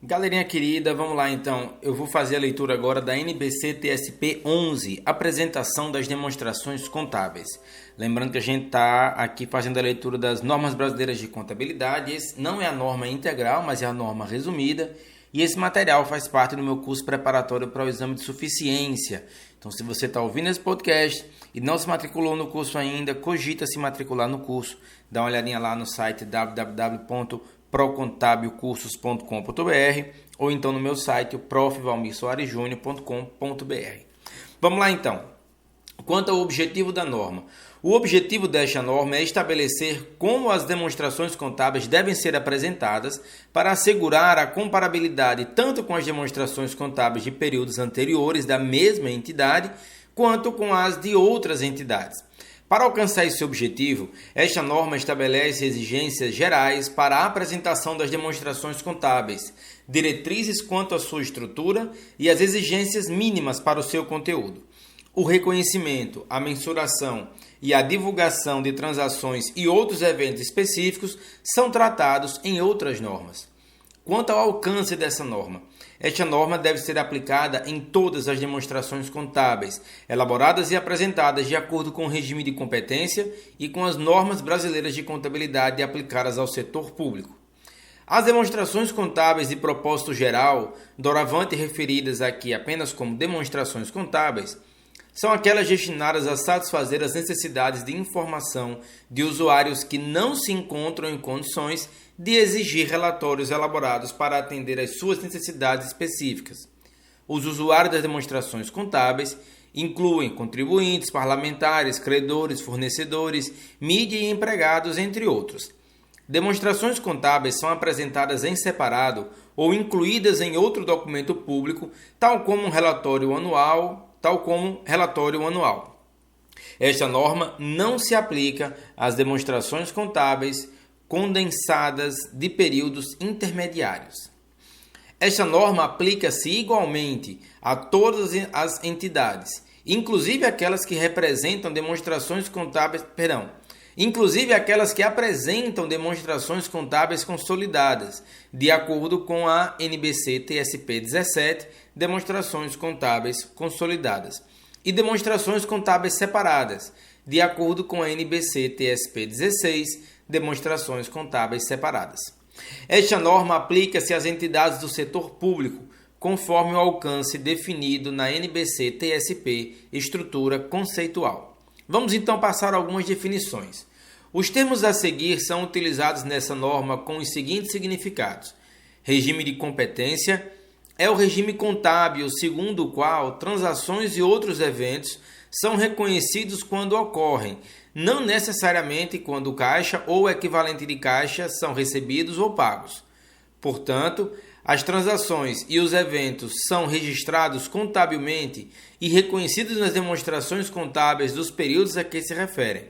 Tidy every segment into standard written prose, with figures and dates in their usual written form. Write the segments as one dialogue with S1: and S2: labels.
S1: Galerinha querida, vamos lá então. Eu vou fazer a leitura agora da NBC-TSP 11, apresentação das demonstrações contábeis. Lembrando que a gente está aqui fazendo a leitura das normas brasileiras de contabilidade. Esse não é a norma integral, mas é a norma resumida. E esse material faz parte do meu curso preparatório para o exame de suficiência. Então, se você está ouvindo esse podcast e não se matriculou no curso ainda, cogita se matricular no curso. Dá uma olhadinha lá no site www.procontabilcursos.com.br ou então no meu site, profvalmirsoaresjunior.com.br. Vamos lá então. Quanto ao objetivo da norma. O objetivo desta norma é estabelecer como as demonstrações contábeis devem ser apresentadas para assegurar a comparabilidade tanto com as demonstrações contábeis de períodos anteriores da mesma entidade, quanto com as de outras entidades. Para alcançar esse objetivo, esta norma estabelece exigências gerais para a apresentação das demonstrações contábeis, diretrizes quanto à sua estrutura e as exigências mínimas para o seu conteúdo. O reconhecimento, a mensuração e a divulgação de transações e outros eventos específicos são tratados em outras normas. Quanto ao alcance dessa norma, esta norma deve ser aplicada em todas as demonstrações contábeis, elaboradas e apresentadas de acordo com o regime de competência e com as normas brasileiras de contabilidade aplicadas ao setor público. As demonstrações contábeis de propósito geral, doravante referidas aqui apenas como demonstrações contábeis, são aquelas destinadas a satisfazer as necessidades de informação de usuários que não se encontram em condições de exigir relatórios elaborados para atender às suas necessidades específicas. Os usuários das demonstrações contábeis incluem contribuintes, parlamentares, credores, fornecedores, mídia e empregados, entre outros. Demonstrações contábeis são apresentadas em separado ou incluídas em outro documento público, tal como relatório anual. Esta norma não se aplica às demonstrações contábeis condensadas de períodos intermediários. Esta norma aplica-se igualmente a todas as entidades, inclusive aquelas que apresentam demonstrações contábeis consolidadas, de acordo com a NBC-TSP 17, demonstrações contábeis consolidadas, e demonstrações contábeis separadas, de acordo com a NBC-TSP 16, demonstrações contábeis separadas. Esta norma aplica-se às entidades do setor público, conforme o alcance definido na NBC-TSP estrutura conceitual. Vamos então passar algumas definições. Os termos a seguir são utilizados nessa norma com os seguintes significados. Regime de competência é o regime contábil segundo o qual transações e outros eventos são reconhecidos quando ocorrem, não necessariamente quando o caixa ou o equivalente de caixa são recebidos ou pagos. Portanto, as transações e os eventos são registrados contabilmente e reconhecidos nas demonstrações contábeis dos períodos a que se referem.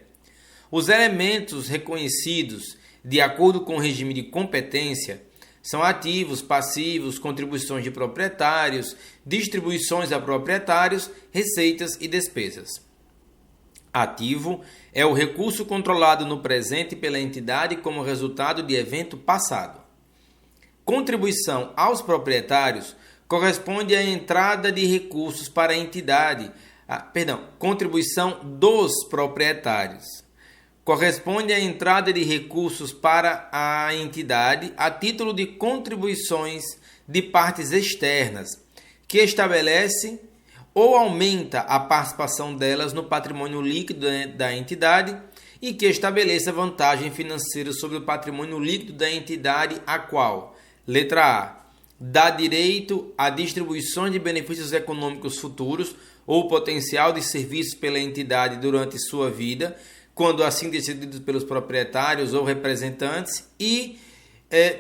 S1: Os elementos reconhecidos, de acordo com o regime de competência, são ativos, passivos, contribuições de proprietários, distribuições a proprietários, receitas e despesas. Ativo é o recurso controlado no presente pela entidade como resultado de evento passado. Contribuição aos proprietários corresponde à entrada de recursos para a entidade. Contribuição dos proprietários corresponde à entrada de recursos para a entidade a título de contribuições de partes externas, que estabelece ou aumenta a participação delas no patrimônio líquido da entidade e que estabeleça vantagem financeira sobre o patrimônio líquido da entidade a qual, letra A, dá direito a distribuições de benefícios econômicos futuros ou potencial de serviços pela entidade durante sua vida, quando assim decididos pelos proprietários ou representantes, e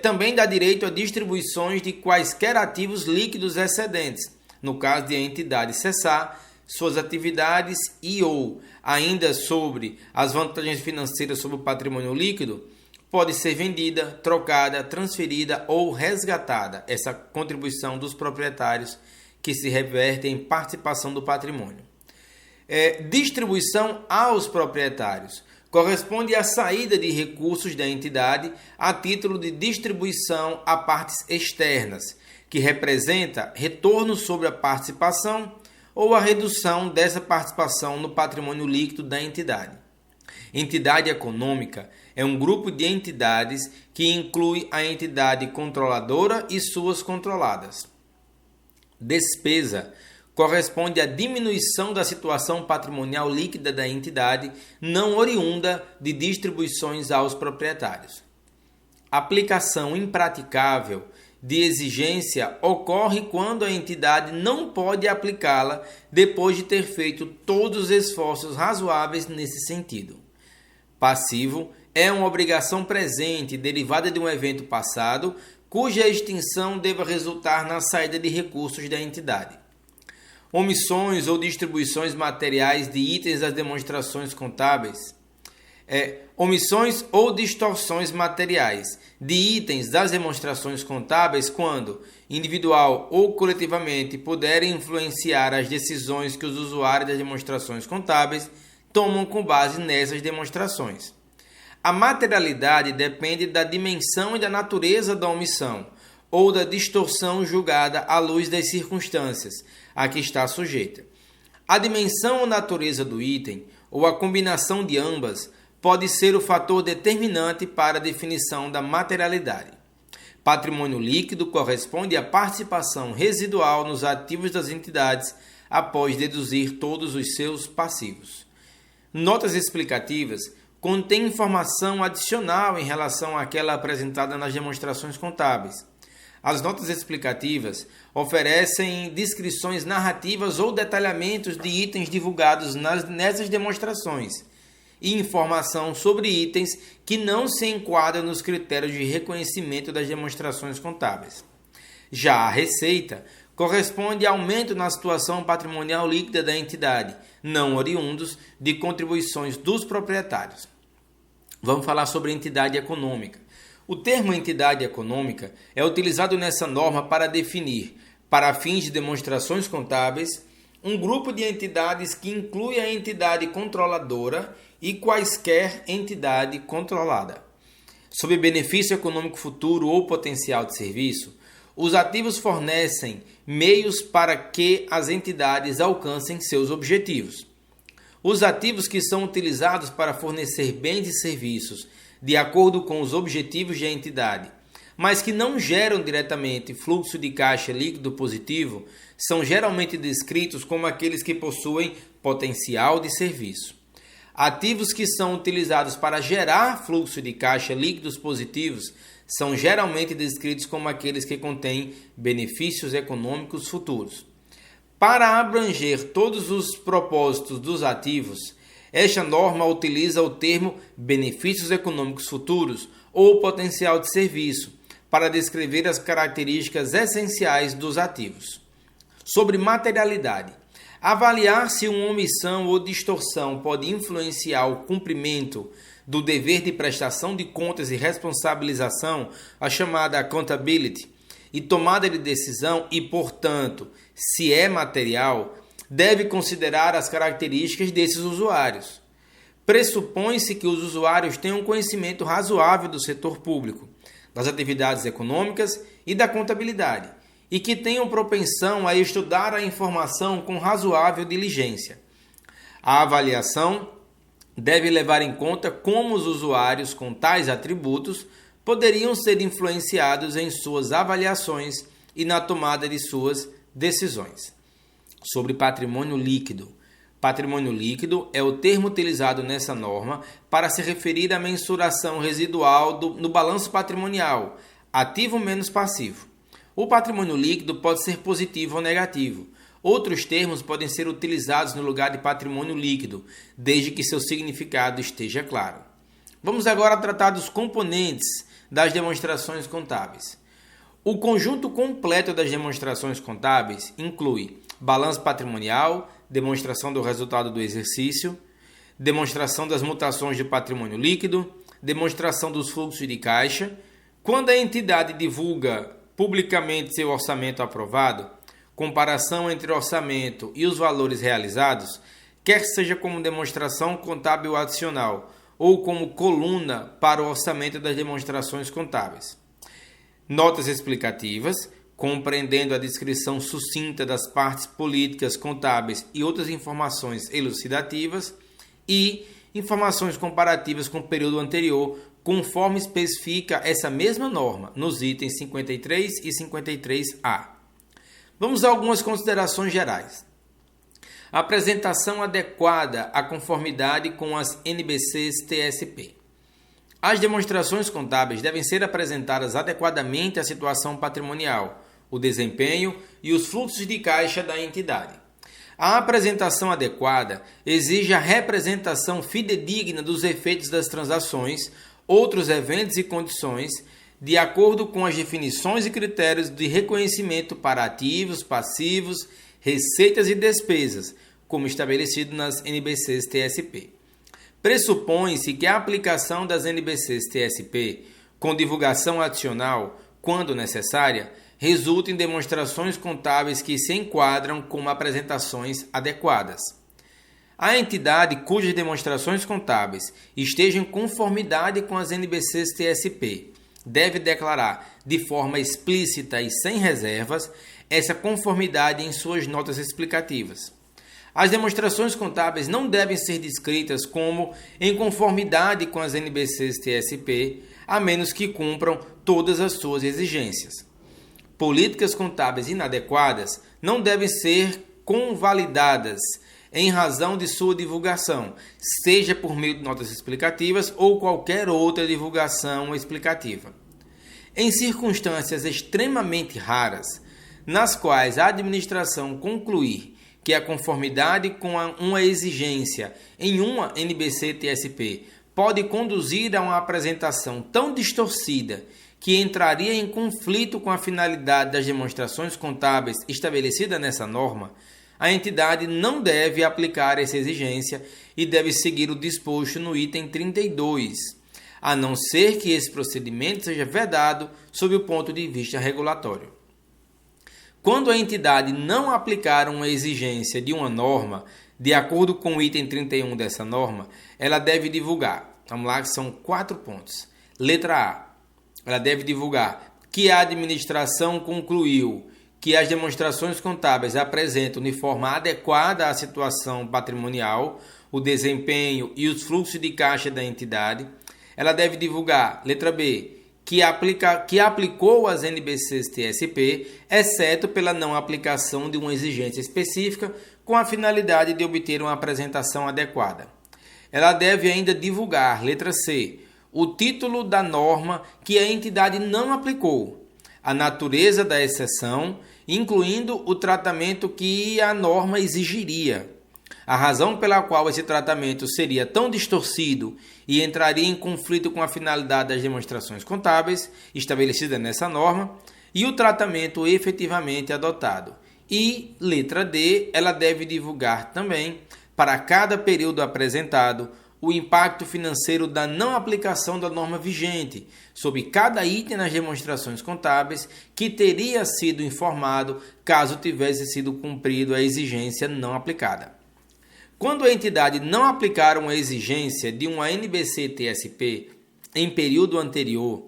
S1: também dá direito a distribuições de quaisquer ativos líquidos excedentes, no caso de a entidade cessar suas atividades e ou ainda sobre as vantagens financeiras sobre o patrimônio líquido, pode ser vendida, trocada, transferida ou resgatada essa contribuição dos proprietários que se reverte em participação do patrimônio. Distribuição aos proprietários corresponde à saída de recursos da entidade a título de distribuição a partes externas, que representa retorno sobre a participação ou a redução dessa participação no patrimônio líquido da entidade. Entidade econômica é um grupo de entidades que inclui a entidade controladora e suas controladas. Despesa corresponde à diminuição da situação patrimonial líquida da entidade, não oriunda de distribuições aos proprietários. Aplicação impraticável de exigência ocorre quando a entidade não pode aplicá-la depois de ter feito todos os esforços razoáveis nesse sentido. Passivo é uma obrigação presente derivada de um evento passado, cuja extinção deva resultar na saída de recursos da entidade. Omissões ou distribuições materiais de itens das demonstrações contábeis. Omissões ou distorções materiais de itens das demonstrações contábeis quando, individual ou coletivamente, puderem influenciar as decisões que os usuários das demonstrações contábeis tomam com base nessas demonstrações. A materialidade depende da dimensão e da natureza da omissão ou da distorção julgada à luz das circunstâncias a que está sujeita. A dimensão ou natureza do item, ou a combinação de ambas, pode ser o fator determinante para a definição da materialidade. Patrimônio líquido corresponde à participação residual nos ativos das entidades após deduzir todos os seus passivos. Notas explicativas contêm informação adicional em relação àquela apresentada nas demonstrações contábeis. As notas explicativas oferecem descrições narrativas ou detalhamentos de itens divulgados nessas demonstrações e informação sobre itens que não se enquadram nos critérios de reconhecimento das demonstrações contábeis. Já a receita corresponde a aumento na situação patrimonial líquida da entidade, não oriundos de contribuições dos proprietários. Vamos falar sobre entidade econômica. O termo entidade econômica é utilizado nessa norma para definir, para fins de demonstrações contábeis, um grupo de entidades que inclui a entidade controladora e quaisquer entidade controlada. Sob benefício econômico futuro ou potencial de serviço, os ativos fornecem meios para que as entidades alcancem seus objetivos. Os ativos que são utilizados para fornecer bens e serviços de acordo com os objetivos da entidade, mas que não geram diretamente fluxo de caixa líquido positivo, são geralmente descritos como aqueles que possuem potencial de serviço. Ativos que são utilizados para gerar fluxo de caixa líquidos positivos são geralmente descritos como aqueles que contêm benefícios econômicos futuros. Para abranger todos os propósitos dos ativos, esta norma utiliza o termo benefícios econômicos futuros ou potencial de serviço para descrever as características essenciais dos ativos. Sobre materialidade, avaliar se uma omissão ou distorção pode influenciar o cumprimento do dever de prestação de contas e responsabilização, a chamada accountability, e tomada de decisão e, portanto, se é material, deve considerar as características desses usuários. Pressupõe-se que os usuários tenham conhecimento razoável do setor público, das atividades econômicas e da contabilidade, e que tenham propensão a estudar a informação com razoável diligência. A avaliação deve levar em conta como os usuários com tais atributos poderiam ser influenciados em suas avaliações e na tomada de suas decisões. Sobre patrimônio líquido. Patrimônio líquido é o termo utilizado nessa norma para se referir à mensuração residual no balanço patrimonial, ativo menos passivo. O patrimônio líquido pode ser positivo ou negativo. Outros termos podem ser utilizados no lugar de patrimônio líquido, desde que seu significado esteja claro. Vamos agora tratar dos componentes das demonstrações contábeis. O conjunto completo das demonstrações contábeis inclui balanço patrimonial, demonstração do resultado do exercício, demonstração das mutações de patrimônio líquido, demonstração dos fluxos de caixa. Quando a entidade divulga publicamente seu orçamento aprovado, comparação entre o orçamento e os valores realizados, quer seja como demonstração contábil adicional ou como coluna para o orçamento das demonstrações contábeis. Notas explicativas, compreendendo a descrição sucinta das partes políticas contábeis e outras informações elucidativas, e informações comparativas com o período anterior, conforme especifica essa mesma norma nos itens 53 e 53A. Vamos a algumas considerações gerais. Apresentação adequada à conformidade com as NBCs TSP. As demonstrações contábeis devem ser apresentadas adequadamente à situação patrimonial, o desempenho e os fluxos de caixa da entidade. A apresentação adequada exige a representação fidedigna dos efeitos das transações, outros eventos e condições, de acordo com as definições e critérios de reconhecimento para ativos, passivos, receitas e despesas, como estabelecido nas NBCs TSP. Pressupõe-se que a aplicação das NBCs TSP, com divulgação adicional, quando necessária, resulta em demonstrações contábeis que se enquadram como apresentações adequadas. A entidade cujas demonstrações contábeis estejam em conformidade com as NBCs TSP deve declarar de forma explícita e sem reservas essa conformidade em suas notas explicativas. As demonstrações contábeis não devem ser descritas como em conformidade com as NBCs TSP, a menos que cumpram todas as suas exigências. Políticas contábeis inadequadas não devem ser convalidadas em razão de sua divulgação, seja por meio de notas explicativas ou qualquer outra divulgação explicativa. Em circunstâncias extremamente raras, nas quais a administração concluir que a conformidade com uma exigência em uma NBC-TSP pode conduzir a uma apresentação tão distorcida que entraria em conflito com a finalidade das demonstrações contábeis estabelecida nessa norma, a entidade não deve aplicar essa exigência e deve seguir o disposto no item 32, a não ser que esse procedimento seja vedado sob o ponto de vista regulatório. Quando a entidade não aplicar uma exigência de uma norma, de acordo com o item 31 dessa norma, ela deve divulgar, vamos lá que são 4 pontos. Letra A, ela deve divulgar que a administração concluiu que as demonstrações contábeis apresentam de forma adequada a situação patrimonial, o desempenho e os fluxos de caixa da entidade. Ela deve divulgar, letra B, que aplicou as NBCs TSP, exceto pela não aplicação de uma exigência específica, com a finalidade de obter uma apresentação adequada. Ela deve ainda divulgar, letra C, o título da norma que a entidade não aplicou, a natureza da exceção, incluindo o tratamento que a norma exigiria, a razão pela qual esse tratamento seria tão distorcido e entraria em conflito com a finalidade das demonstrações contábeis estabelecida nessa norma e o tratamento efetivamente adotado. E, letra D, ela deve divulgar também, para cada período apresentado, o impacto financeiro da não aplicação da norma vigente sobre cada item nas demonstrações contábeis que teria sido informado caso tivesse sido cumprido a exigência não aplicada. Quando a entidade não aplicar uma exigência de uma NBC-TSP em período anterior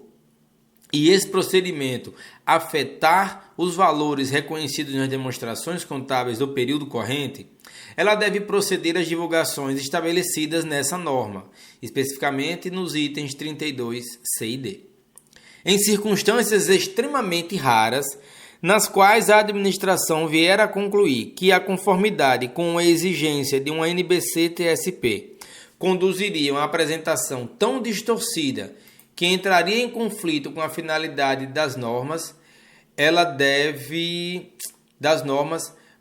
S1: e esse procedimento afetar os valores reconhecidos nas demonstrações contábeis do período corrente, ela deve proceder às divulgações estabelecidas nessa norma, especificamente nos itens 32, C e D. Em circunstâncias extremamente raras, nas quais a administração vier a concluir que a conformidade com a exigência de uma NBC-TSP conduziria a uma apresentação tão distorcida que entraria em conflito com a finalidade das normas,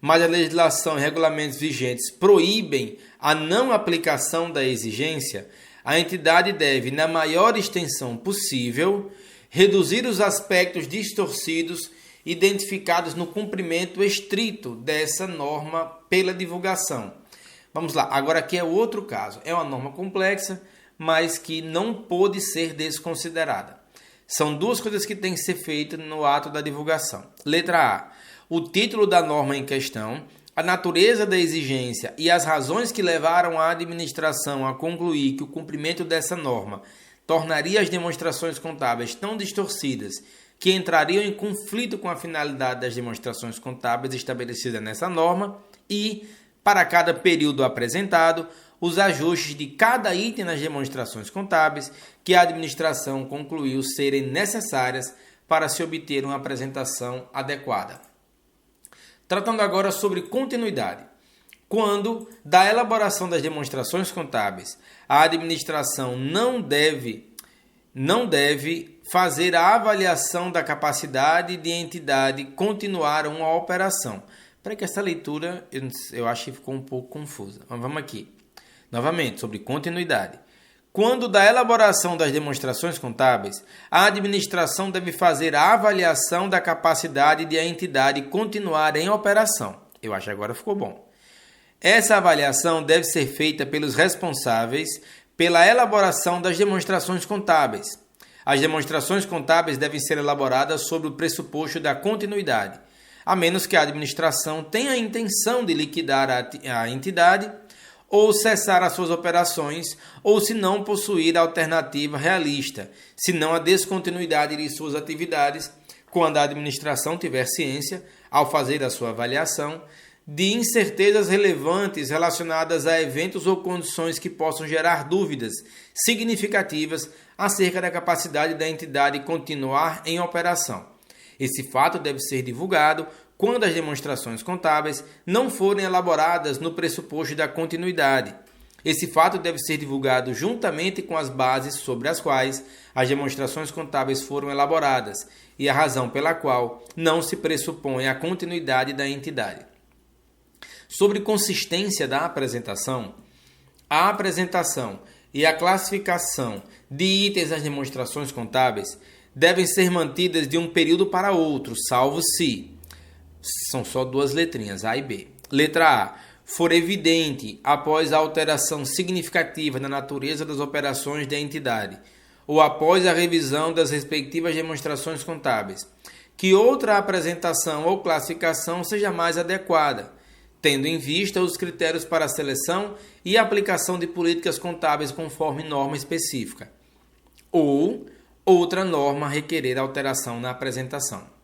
S1: mas a legislação e regulamentos vigentes proíbem a não aplicação da exigência, a entidade deve, na maior extensão possível, reduzir os aspectos distorcidos identificados no cumprimento estrito dessa norma pela divulgação. Vamos lá, agora aqui é outro caso. É uma norma complexa, mas que não pode ser desconsiderada. São duas coisas que têm que ser feitas no ato da divulgação. Letra A. O título da norma em questão a natureza da exigência e as razões que levaram a administração a concluir que o cumprimento dessa norma tornaria as demonstrações contábeis tão distorcidas que entrariam em conflito com a finalidade das demonstrações contábeis estabelecida nessa norma e, para cada período apresentado, os ajustes de cada item nas demonstrações contábeis que a administração concluiu serem necessárias para se obter uma apresentação adequada. Tratando agora sobre continuidade. Quando, da elaboração das demonstrações contábeis, a administração não deve fazer a avaliação da capacidade de entidade continuar uma operação. Para que essa leitura, eu acho que ficou um pouco confusa. Mas vamos aqui. Novamente, sobre continuidade. Quando, da elaboração das demonstrações contábeis, a administração deve fazer a avaliação da capacidade de a entidade continuar em operação. Eu acho que agora ficou bom. Essa avaliação deve ser feita pelos responsáveis pela elaboração das demonstrações contábeis. As demonstrações contábeis devem ser elaboradas sobre o pressuposto da continuidade, a menos que a administração tenha a intenção de liquidar a entidade ou cessar as suas operações, ou se não possuir alternativa realista, senão a descontinuidade de suas atividades, quando a administração tiver ciência, ao fazer a sua avaliação, de incertezas relevantes relacionadas a eventos ou condições que possam gerar dúvidas significativas acerca da capacidade da entidade continuar em operação. Esse fato deve ser divulgado quando as demonstrações contábeis não forem elaboradas no pressuposto da continuidade. Esse fato deve ser divulgado juntamente com as bases sobre as quais as demonstrações contábeis foram elaboradas e a razão pela qual não se pressupõe a continuidade da entidade. Sobre consistência da apresentação, a apresentação e a classificação de itens das demonstrações contábeis devem ser mantidas de um período para outro, salvo se... São só duas letrinhas, A e B. Letra A. For evidente, após a alteração significativa na natureza das operações da entidade, ou após a revisão das respectivas demonstrações contábeis, que outra apresentação ou classificação seja mais adequada, tendo em vista os critérios para a seleção e aplicação de políticas contábeis conforme norma específica, ou outra norma requerer alteração na apresentação.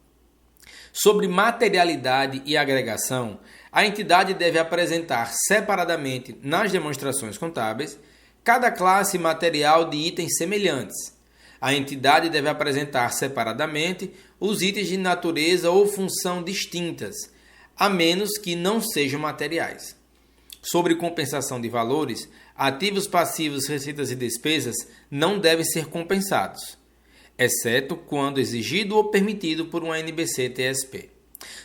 S1: Sobre materialidade e agregação, a entidade deve apresentar separadamente nas demonstrações contábeis cada classe material de itens semelhantes. A entidade deve apresentar separadamente os itens de natureza ou função distintas, a menos que não sejam materiais. Sobre compensação de valores, ativos, passivos, receitas e despesas não devem ser compensados, exceto quando exigido ou permitido por uma NBC-TSP.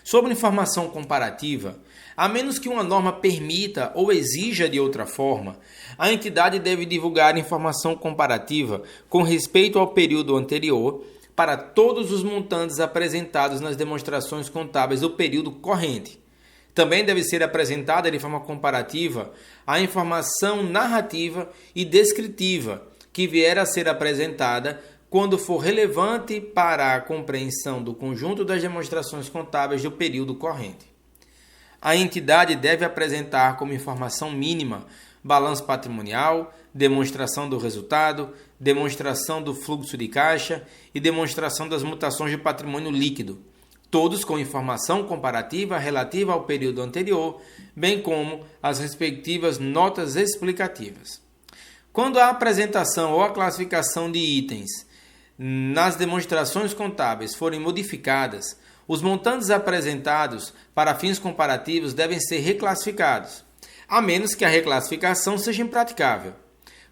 S1: Sobre informação comparativa, a menos que uma norma permita ou exija de outra forma, a entidade deve divulgar informação comparativa com respeito ao período anterior para todos os montantes apresentados nas demonstrações contábeis do período corrente. Também deve ser apresentada de forma comparativa a informação narrativa e descritiva que vier a ser apresentada quando for relevante para a compreensão do conjunto das demonstrações contábeis do período corrente. A entidade deve apresentar como informação mínima balanço patrimonial, demonstração do resultado, demonstração do fluxo de caixa e demonstração das mutações de patrimônio líquido, todos com informação comparativa relativa ao período anterior, bem como as respectivas notas explicativas. Quando a apresentação ou a classificação de itens nas demonstrações contábeis forem modificadas, os montantes apresentados para fins comparativos devem ser reclassificados, a menos que a reclassificação seja impraticável.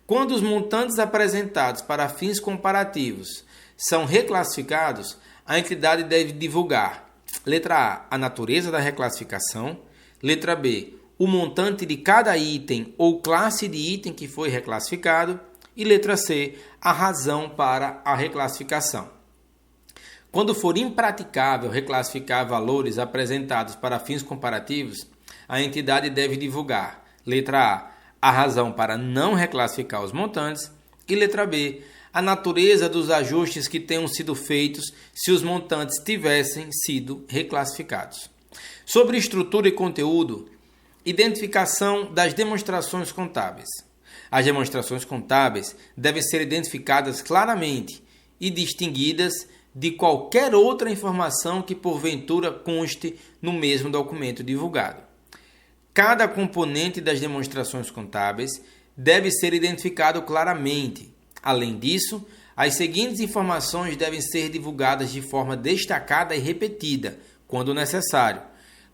S1: Quando os montantes apresentados para fins comparativos são reclassificados, a entidade deve divulgar: letra A, a natureza da reclassificação; letra B, o montante de cada item ou classe de item que foi reclassificado; e letra C, a razão para a reclassificação. Quando for impraticável reclassificar valores apresentados para fins comparativos, a entidade deve divulgar: letra A, a razão para não reclassificar os montantes; e letra B, a natureza dos ajustes que tenham sido feitos se os montantes tivessem sido reclassificados. Sobre estrutura e conteúdo, identificação das demonstrações contábeis. As demonstrações contábeis devem ser identificadas claramente e distinguidas de qualquer outra informação que porventura conste no mesmo documento divulgado. Cada componente das demonstrações contábeis deve ser identificado claramente. Além disso, as seguintes informações devem ser divulgadas de forma destacada e repetida, quando necessário,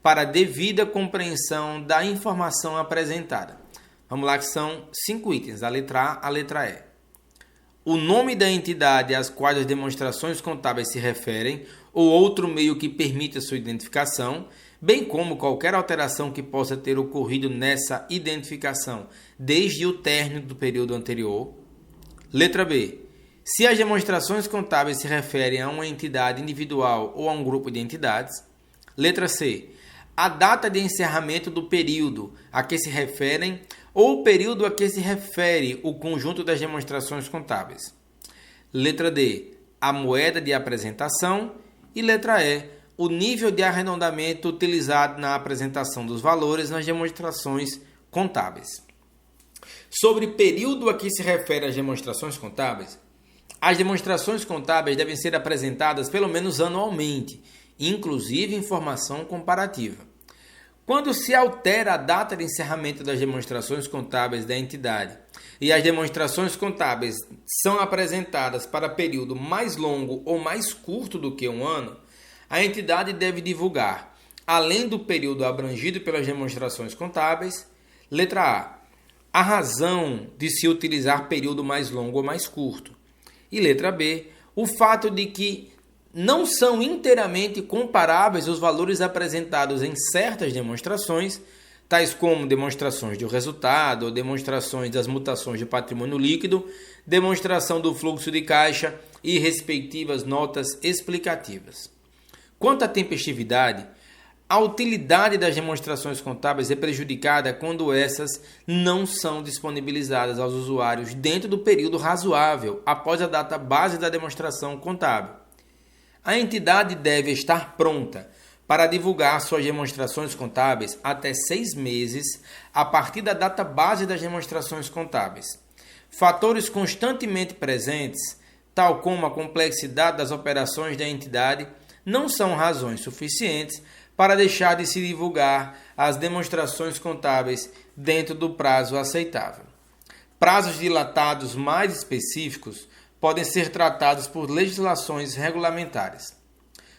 S1: para a devida compreensão da informação apresentada. Vamos lá, que são 5 itens, a letra A, a letra E. O nome da entidade às quais as demonstrações contábeis se referem ou outro meio que permita sua identificação, bem como qualquer alteração que possa ter ocorrido nessa identificação desde o término do período anterior. Letra B. Se as demonstrações contábeis se referem a uma entidade individual ou a um grupo de entidades. Letra C. A data de encerramento do período a que se referem ou o período a que se refere o conjunto das demonstrações contábeis. Letra D. A moeda de apresentação. E letra E. O nível de arredondamento utilizado na apresentação dos valores nas demonstrações contábeis. Sobre período a que se refere as demonstrações contábeis, as demonstrações contábeis devem ser apresentadas pelo menos anualmente, inclusive informação comparativa. Quando se altera a data de encerramento das demonstrações contábeis da entidade e as demonstrações contábeis são apresentadas para período mais longo ou mais curto do que um ano, a entidade deve divulgar, além do período abrangido pelas demonstrações contábeis, letra A razão de se utilizar período mais longo ou mais curto. E letra B, o fato de que não são inteiramente comparáveis os valores apresentados em certas demonstrações, tais como demonstrações do resultado, ou demonstrações das mutações de patrimônio líquido, demonstração do fluxo de caixa e respectivas notas explicativas. Quanto à tempestividade, a utilidade das demonstrações contábeis é prejudicada quando essas não são disponibilizadas aos usuários dentro do período razoável após a data base da demonstração contábil. A entidade deve estar pronta para divulgar suas demonstrações contábeis até 6 meses a partir da data base das demonstrações contábeis. Fatores constantemente presentes, tal como a complexidade das operações da entidade, não são razões suficientes para deixar de se divulgar as demonstrações contábeis dentro do prazo aceitável. Prazos dilatados mais específicos podem ser tratados por legislações regulamentares.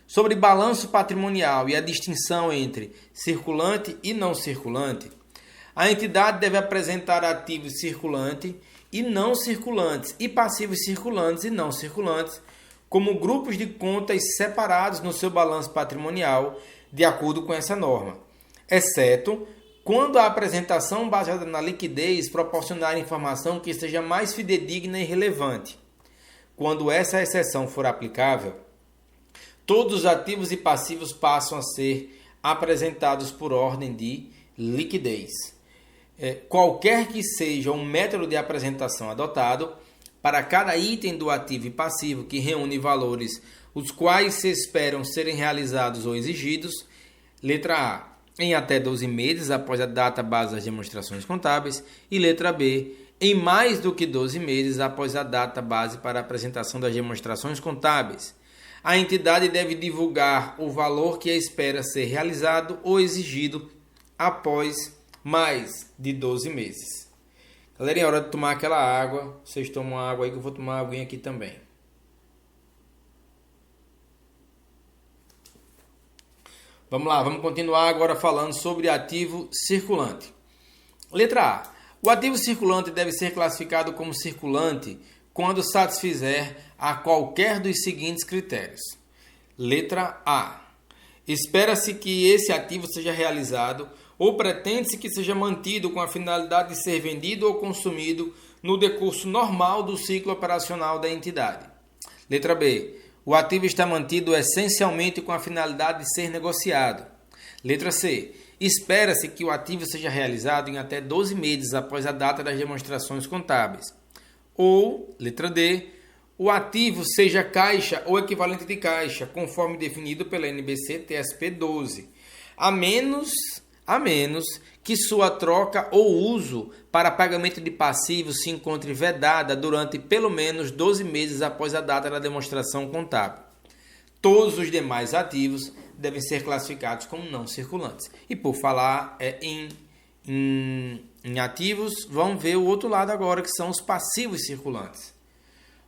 S1: Sobre balanço patrimonial e a distinção entre circulante e não circulante, a entidade deve apresentar ativos circulantes e não circulantes e passivos circulantes e não circulantes como grupos de contas separados no seu balanço patrimonial, de acordo com essa norma, exceto quando a apresentação baseada na liquidez proporcionar informação que seja mais fidedigna e relevante. Quando essa exceção for aplicável, todos os ativos e passivos passam a ser apresentados por ordem de liquidez. Qualquer que seja o método de apresentação adotado, para cada item do ativo e passivo que reúne valores os quais se esperam serem realizados ou exigidos, letra A, em até 12 meses após a data base das demonstrações contábeis, e letra B, em mais do que 12 meses após a data base para a apresentação das demonstrações contábeis. A entidade deve divulgar o valor que espera ser realizado ou exigido após mais de 12 meses. Galerinha, é hora de tomar aquela água. Vocês tomam água aí que eu vou tomar uma aguinha aqui também. Vamos lá, vamos continuar agora falando sobre ativo circulante. Letra A. O ativo circulante deve ser classificado como circulante quando satisfizer a qualquer dos seguintes critérios. Letra A. Espera-se que esse ativo seja realizado ou pretende-se que seja mantido com a finalidade de ser vendido ou consumido no decurso normal do ciclo operacional da entidade. Letra B. O ativo está mantido essencialmente com a finalidade de ser negociado. Letra C. Espera-se que o ativo seja realizado em até 12 meses após a data das demonstrações contábeis. Ou, letra D, o ativo seja caixa ou equivalente de caixa, conforme definido pela NBC TSP 12. a menos que sua troca ou uso para pagamento de passivos se encontre vedada durante pelo menos 12 meses após a data da demonstração contábil. Todos os demais ativos devem ser classificados como não circulantes. E por falar em ativos, vamos ver o outro lado agora, que são os passivos circulantes.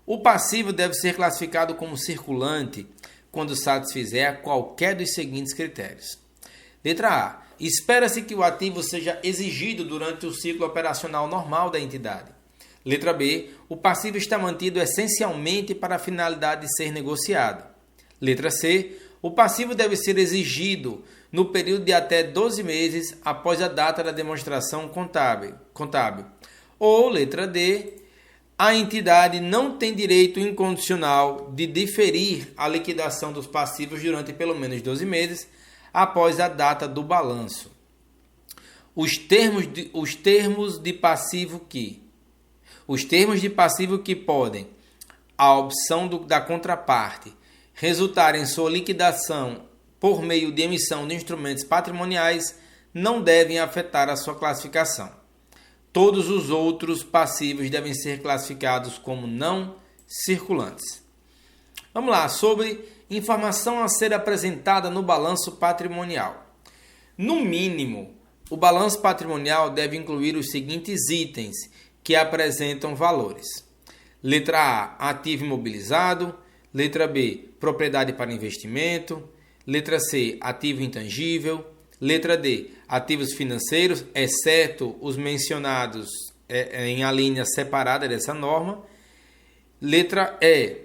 S1: O passivo deve ser classificado como circulante quando satisfizer qualquer dos seguintes critérios. Letra A. Espera-se que o ativo seja exigido durante o ciclo operacional normal da entidade. Letra B. O passivo está mantido essencialmente para a finalidade de ser negociado. Letra C. O passivo deve ser exigido no período de até 12 meses após a data da demonstração contábil. Ou, letra D. A entidade não tem direito incondicional de diferir a liquidação dos passivos durante pelo menos 12 meses após a data do balanço. Os termos de passivo que podem, a opção da contraparte, resultar em sua liquidação por meio de emissão de instrumentos patrimoniais não devem afetar a sua classificação. Todos os outros passivos devem ser classificados como não circulantes. Vamos lá, sobre informação a ser apresentada no balanço patrimonial. No mínimo, o balanço patrimonial deve incluir os seguintes itens que apresentam valores. Letra A, ativo imobilizado. Letra B, propriedade para investimento. Letra C, ativo intangível. Letra D, ativos financeiros, exceto os mencionados em a linha separada dessa norma. Letra E,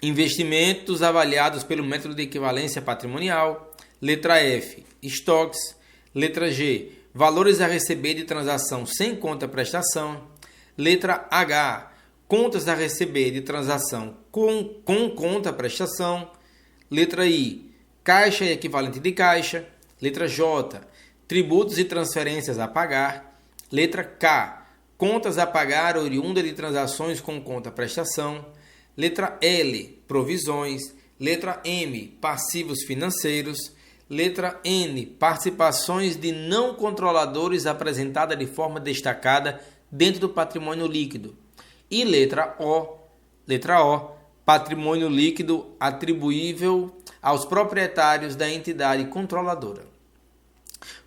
S1: investimentos avaliados pelo método de equivalência patrimonial. Letra F, estoques. Letra G, valores a receber de transação sem conta-prestação. Letra H, contas a receber de transação com conta-prestação. Letra I, caixa e equivalente de caixa. Letra J, tributos e transferências a pagar. Letra K, contas a pagar oriunda de transações com conta-prestação. Letra L, provisões. Letra M, passivos financeiros. Letra N, participações de não controladores apresentada de forma destacada dentro do patrimônio líquido. E letra O, patrimônio líquido atribuível aos proprietários da entidade controladora.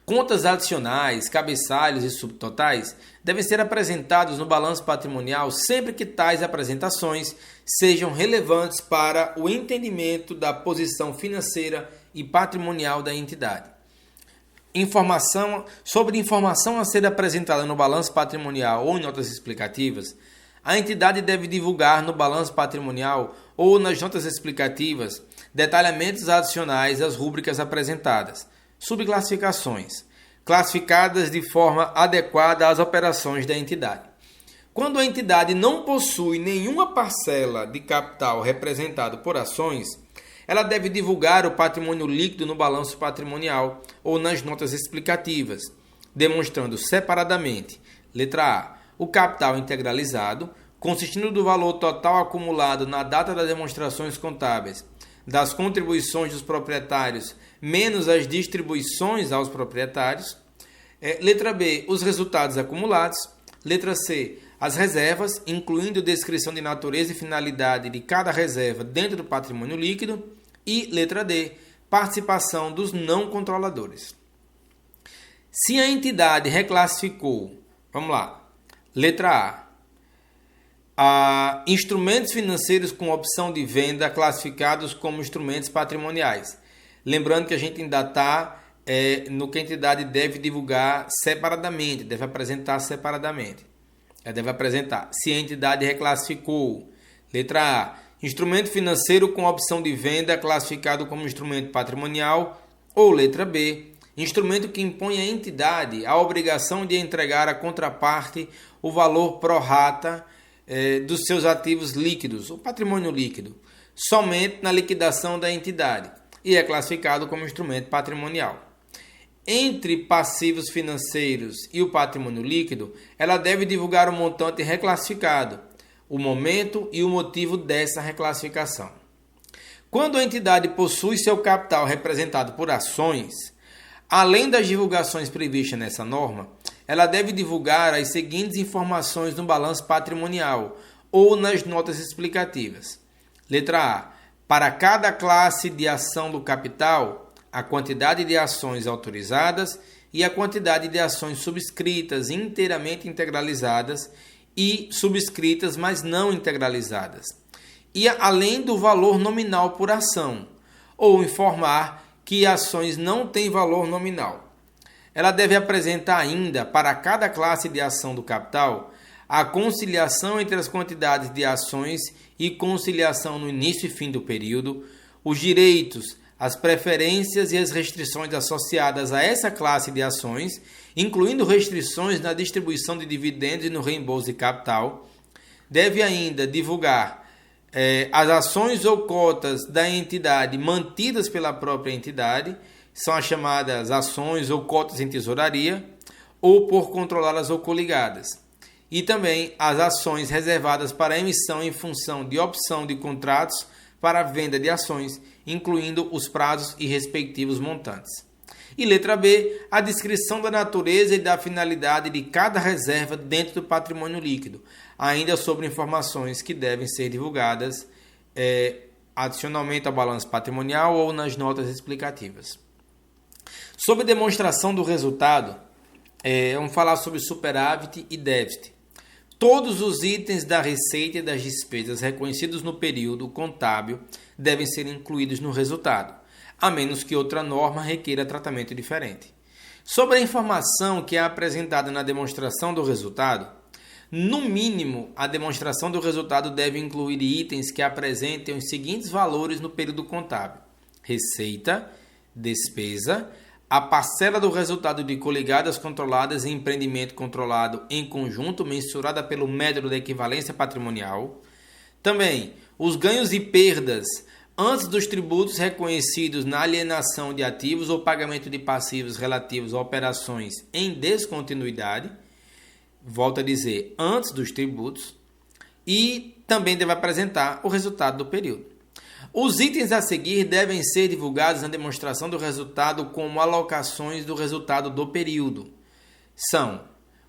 S1: Contas adicionais, cabeçalhos e subtotais devem ser apresentados no balanço patrimonial sempre que tais apresentações sejam relevantes para o entendimento da posição financeira e patrimonial da entidade. Informação a ser apresentada no balanço patrimonial ou em notas explicativas, a entidade deve divulgar no balanço patrimonial ou nas notas explicativas detalhamentos adicionais às rúbricas apresentadas. Subclassificações, classificadas de forma adequada às operações da entidade. Quando a entidade não possui nenhuma parcela de capital representado por ações, ela deve divulgar o patrimônio líquido no balanço patrimonial ou nas notas explicativas, demonstrando separadamente, letra A, o capital integralizado, consistindo do valor total acumulado na data das demonstrações contábeis, das contribuições dos proprietários menos as distribuições aos proprietários. Letra B, os resultados acumulados. Letra C, as reservas, incluindo descrição de natureza e finalidade de cada reserva dentro do patrimônio líquido. E letra D, participação dos não controladores. Se a entidade reclassificou, vamos lá, letra A, instrumentos financeiros com opção de venda classificados como instrumentos patrimoniais. Lembrando que a gente ainda está no que a entidade deve divulgar separadamente, deve apresentar separadamente. Deve apresentar. Se a entidade reclassificou, letra A, instrumento financeiro com opção de venda classificado como instrumento patrimonial. Ou letra B, instrumento que impõe à entidade a obrigação de entregar à contraparte o valor pro rata dos seus ativos líquidos, o patrimônio líquido, somente na liquidação da entidade e é classificado como instrumento patrimonial. Entre passivos financeiros e o patrimônio líquido, ela deve divulgar o montante reclassificado, o momento e o motivo dessa reclassificação. Quando a entidade possui seu capital representado por ações, Além das divulgações previstas nessa norma, ela deve divulgar as seguintes informações no balanço patrimonial ou nas notas explicativas. Letra A. Para cada classe de ação do capital, a quantidade de ações autorizadas e a quantidade de ações subscritas inteiramente integralizadas e subscritas, mas não integralizadas. E além do valor nominal por ação, ou informar que ações não têm valor nominal. Ela deve apresentar ainda, para cada classe de ação do capital, a conciliação entre as quantidades de ações e conciliação no início e fim do período, os direitos, as preferências e as restrições associadas a essa classe de ações, incluindo restrições na distribuição de dividendos e no reembolso de capital. Deve ainda divulgar as ações ou cotas da entidade mantidas pela própria entidade, são as chamadas ações ou cotas em tesouraria, ou por controladas ou coligadas. E também as ações reservadas para emissão em função de opção de contratos para a venda de ações, incluindo os prazos e respectivos montantes. E letra B, a descrição da natureza e da finalidade de cada reserva dentro do patrimônio líquido, ainda sobre informações que devem ser divulgadas adicionalmente ao balanço patrimonial ou nas notas explicativas. Sobre demonstração do resultado, vamos falar sobre superávit e déficit. Todos os itens da receita e das despesas reconhecidos no período contábil devem ser incluídos no resultado, a menos que outra norma requeira tratamento diferente. Sobre a informação que é apresentada na demonstração do resultado, no mínimo, a demonstração do resultado deve incluir itens que apresentem os seguintes valores no período contábil: receita, despesa, a parcela do resultado de coligadas controladas e empreendimento controlado em conjunto, mensurada pelo método da equivalência patrimonial. Também os ganhos e perdas antes dos tributos reconhecidos na alienação de ativos ou pagamento de passivos relativos a operações em descontinuidade. Volto a dizer, antes dos tributos. E também deve apresentar o resultado do período. Os itens a seguir devem ser divulgados na demonstração do resultado como alocações do resultado do período. São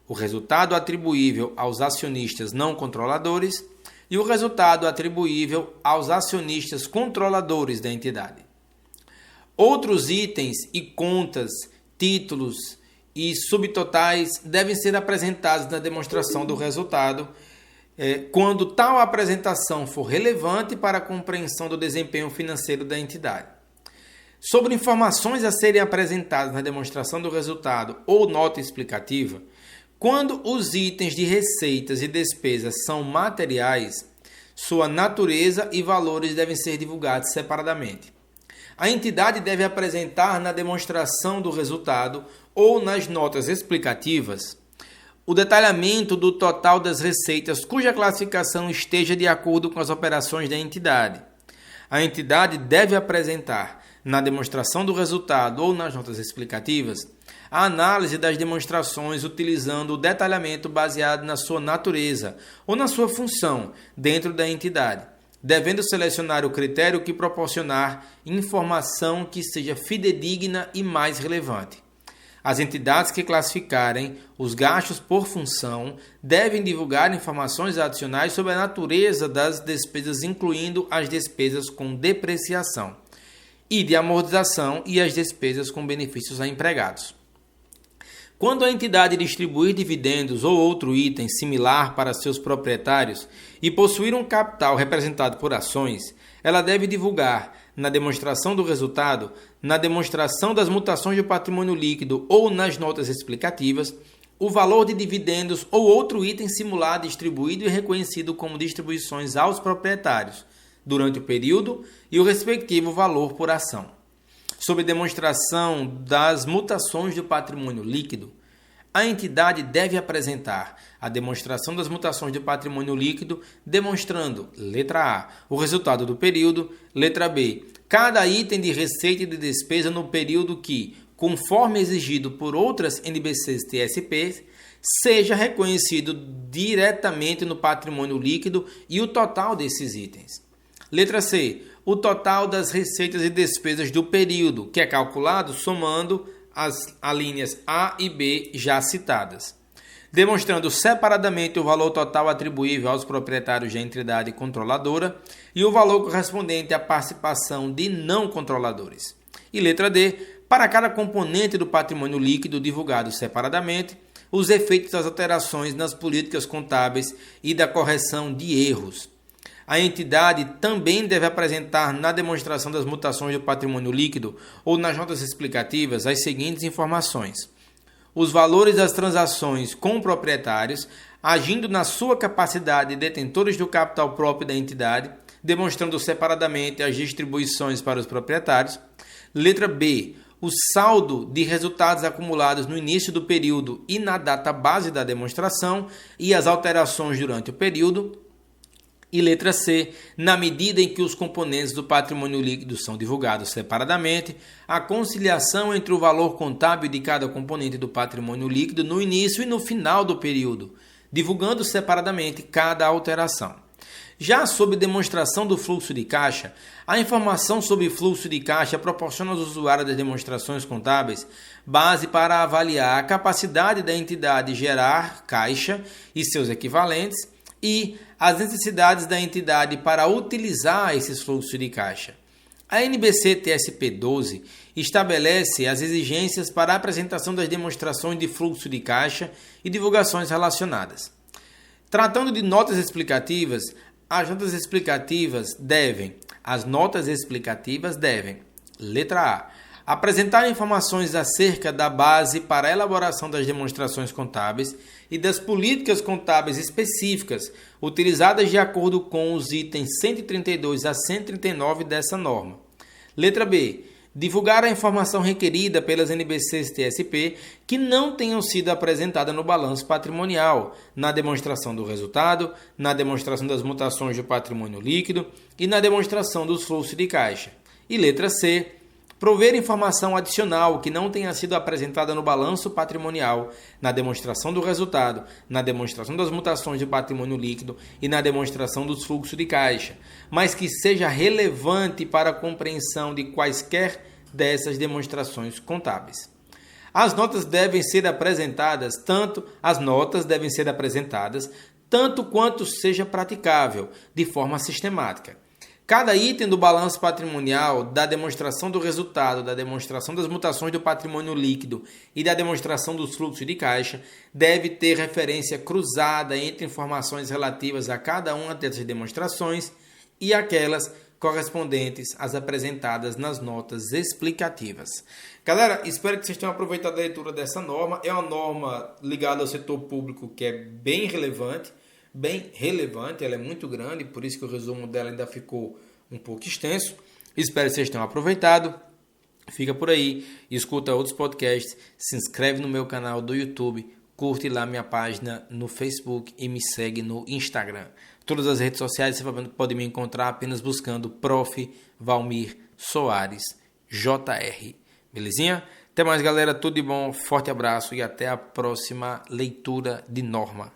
S1: o resultado atribuível aos acionistas não controladores e o resultado atribuível aos acionistas controladores da entidade. Outros itens e contas, títulos e subtotais devem ser apresentados na demonstração do resultado, quando tal apresentação for relevante para a compreensão do desempenho financeiro da entidade. Sobre informações a serem apresentadas na demonstração do resultado ou nota explicativa, quando os itens de receitas e despesas são materiais, sua natureza e valores devem ser divulgados separadamente. A entidade deve apresentar na demonstração do resultado ou nas notas explicativas o detalhamento do total das receitas cuja classificação esteja de acordo com as operações da entidade. A entidade deve apresentar, na demonstração do resultado ou nas notas explicativas, a análise das demonstrações utilizando o detalhamento baseado na sua natureza ou na sua função dentro da entidade, devendo selecionar o critério que proporcionar informação que seja fidedigna e mais relevante. As entidades que classificarem os gastos por função devem divulgar informações adicionais sobre a natureza das despesas, incluindo as despesas com depreciação e de amortização e as despesas com benefícios a empregados. Quando a entidade distribuir dividendos ou outro item similar para seus proprietários e possuir um capital representado por ações, ela deve divulgar, na demonstração do resultado, na demonstração das mutações do patrimônio líquido ou nas notas explicativas, o valor de dividendos ou outro item simulado, distribuído e reconhecido como distribuições aos proprietários durante o período e o respectivo valor por ação. Sob demonstração das mutações do patrimônio líquido, a entidade deve apresentar a demonstração das mutações do patrimônio líquido, demonstrando, letra A, o resultado do período, letra B, cada item de receita e de despesa no período que, conforme exigido por outras NBCs e TSPs, seja reconhecido diretamente no patrimônio líquido e o total desses itens. Letra C, o total das receitas e despesas do período, que é calculado somando as alíneas A e B já citadas, demonstrando separadamente o valor total atribuível aos proprietários da entidade controladora e o valor correspondente à participação de não controladores. E letra D, para cada componente do patrimônio líquido divulgado separadamente, os efeitos das alterações nas políticas contábeis e da correção de erros. A entidade também deve apresentar na demonstração das mutações do patrimônio líquido ou nas notas explicativas as seguintes informações: os valores das transações com proprietários, agindo na sua capacidade de detentores do capital próprio da entidade, demonstrando separadamente as distribuições para os proprietários. Letra B, o saldo de resultados acumulados no início do período e na data base da demonstração e as alterações durante o período. E letra C, na medida em que os componentes do patrimônio líquido são divulgados separadamente, a conciliação entre o valor contábil de cada componente do patrimônio líquido no início e no final do período, divulgando separadamente cada alteração. Já sob demonstração do fluxo de caixa, a informação sobre fluxo de caixa proporciona aos usuários das demonstrações contábeis base para avaliar a capacidade da entidade de gerar caixa e seus equivalentes e as necessidades da entidade para utilizar esses fluxos de caixa. A NBC-TSP 12 estabelece as exigências para a apresentação das demonstrações de fluxo de caixa e divulgações relacionadas. Tratando de notas explicativas, as notas explicativas devem, letra A, apresentar informações acerca da base para a elaboração das demonstrações contábeis e das políticas contábeis específicas utilizadas de acordo com os itens 132 a 139 dessa norma. Letra B, divulgar a informação requerida pelas NBCs TSP que não tenham sido apresentada no balanço patrimonial, na demonstração do resultado, na demonstração das mutações do patrimônio líquido e na demonstração dos fluxos de caixa. E letra C, prover informação adicional que não tenha sido apresentada no balanço patrimonial, na demonstração do resultado, na demonstração das mutações do patrimônio líquido e na demonstração dos fluxos de caixa, mas que seja relevante para a compreensão de quaisquer dessas demonstrações contábeis. As notas devem ser apresentadas tanto quanto seja praticável, de forma sistemática. Cada item do balanço patrimonial, da demonstração do resultado, da demonstração das mutações do patrimônio líquido e da demonstração dos fluxos de caixa deve ter referência cruzada entre informações relativas a cada uma dessas demonstrações e aquelas correspondentes às apresentadas nas notas explicativas. Galera, espero que vocês tenham aproveitado a leitura dessa norma. É uma norma ligada ao setor público que é bem relevante, ela é muito grande, por isso que o resumo dela ainda ficou um pouco extenso. Espero que vocês tenham aproveitado. Fica por aí, escuta outros podcasts, se inscreve no meu canal do YouTube, curte lá minha página no Facebook e me segue no Instagram. Todas as redes sociais você pode me encontrar apenas buscando Prof. Valmir Soares JR. Belezinha? Até mais, galera. Tudo de bom, forte abraço e até a próxima leitura de norma.